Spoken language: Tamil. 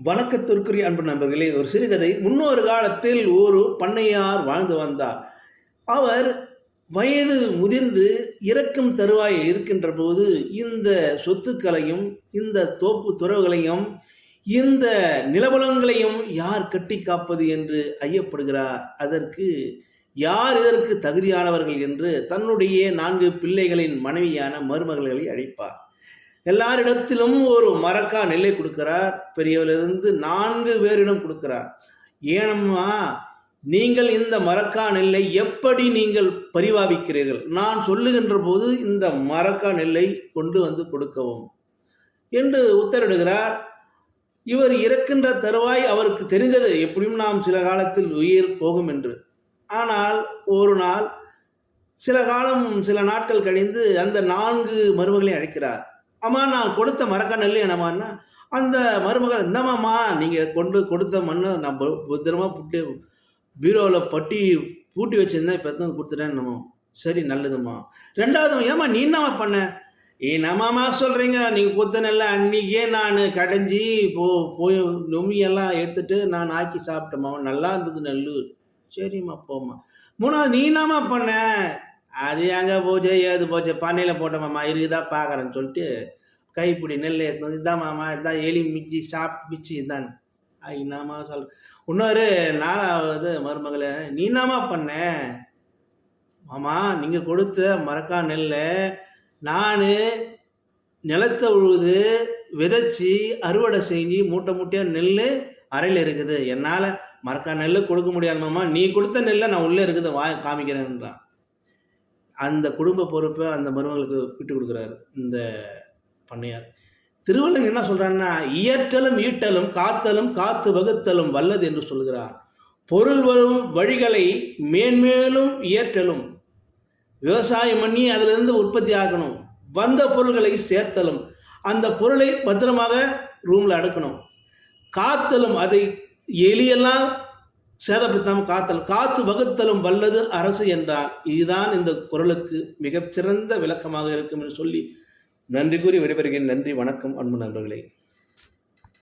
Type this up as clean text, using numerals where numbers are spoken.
வணக்கத்திற்குரிய அன்பு நண்பர்களே, ஒரு சிறுகதை. முன்னொரு காலத்தில் ஒரு பண்ணையார் வாழ்ந்து வந்தார். அவர் வயது முதிர்ந்து இறக்கும் தருவாயில் இருக்கின்ற போது இந்த சொத்துக்களையும் இந்த தோப்பு துறவுகளையும் இந்த நிலவளங்களையும் யார் கட்டி காப்பது என்று ஐயப்படுகிறார். யார் இதற்கு தகுதியானவர்கள் என்று தன்னுடைய 4 பிள்ளைகளின் மனைவியான மருமகளை அழைப்பார். எல்லாரிடத்திலும் ஒரு மரக்கா நெல்லை கொடுக்கிறார். பெரியவரிலிருந்து 4 பேரிடம் கொடுக்கிறார். ஏனம்மா, நீங்கள் இந்த மரக்கா நெல்லை எப்படி நீங்கள் பரிபாவிக்கிறீர்கள்? நான் சொல்லுகின்ற போது இந்த மரக்கா நெல்லை கொண்டு வந்து கொடுக்கவும் என்று உத்தரவிடுகிறார். இவர் இறக்கின்ற தருவாய் அவருக்கு தெரிந்தது, எப்படியும் நாம் சில காலத்தில் உயிர் போகும் என்று. ஆனால் ஒரு நாள் சில நாட்கள் கழிந்து அந்த 4 மருமகளை அழைக்கிறார். அம்மா, நான் கொடுத்த மரக்கா நெல் என்னம்மான்னா, அந்த மருமகள், இந்தமாம்மா நீங்கள் கொடுத்த மண்ணை நான் பத்திரமா புட்டு பீரோவில் பூட்டி வச்சுருந்தேன், இப்போ எத்தனை கொடுத்துட்டேன் என்னமோ. சரி, நல்லதும்மா. 2வது, ஏம்மா நீ என்னம்மா பண்ண? என்னம்மாம்மா சொல்கிறீங்க? நீங்கள் கொடுத்த நெல்லை அன்றைக்கே நான் கடைஞ்சி போய் நொம்மியெல்லாம் எடுத்துகிட்டு நான் ஆக்கி சாப்பிட்டேம்மா, நல்லா இருந்தது நெல். சரிம்மா, போம்மா. 3வது, நீ என்னம்மா பண்ண? அது எங்கே போச்சு, ஏது போச்சு, பண்ணையில் போட்டோம்மாம்மா, இருக்குதா பார்க்குறேன்னு சொல்லிட்டு கைப்பிடி நெல் எடுத்து, இதான் மாமா, இதான் எலி மிச்சி மிச்சி இதான். என்னம்மா சொல். இன்னொரு 4வது மருமகளை, நீ என்னம்மா பண்ண? மாமா, நீங்கள் கொடுத்த மரக்கா நெல்லை நான் நிலத்தை உழுது விதைச்சி அறுவடை செஞ்சு மூட்டை மூட்டையாக நெல் அறையில் இருக்குது. என்னால் மரக்கா நெல் கொடுக்க முடியாது மாமா, நீ கொடுத்த நெல்லை நான் உள்ளே இருக்குது காமிக்கிறேன்றான். அந்த குடும்ப பொறுப்பை அந்த மருமகளுக்கு விட்டு கொடுக்குறாரு இந்த பண்ணையார். திருவள்ளுவர் என்ன சொல்றாருன்னா, இயற்றலும் ஈட்டலும் காத்தலும் காத்து வகுத்தலும் வல்லது என்று சொல்கிறார். பொருள் வரும் வழிகளை மேன்மேலும் இயற்றலும், விவசாயம் பண்ணி அதிலிருந்து உற்பத்தி ஆகணும், வந்த பொருள்களை சேர்த்தலும், அந்த பொருளை பத்திரமாக ரூம்ல அடுக்கணும், காத்தலும், அதை எலியெல்லாம் சேதப்படுத்தாமல் காத்தல், காத்து வகுத்தலும் வல்லது அரசு என்றார். இதுதான் இந்த குறளுக்கு மிகச்சிறந்த விளக்கமாக இருக்கும் என்று சொல்லி நன்றி கூறி விடைபெறுகிறேன். நன்றி, வணக்கம் அன்பு நண்பர்களே.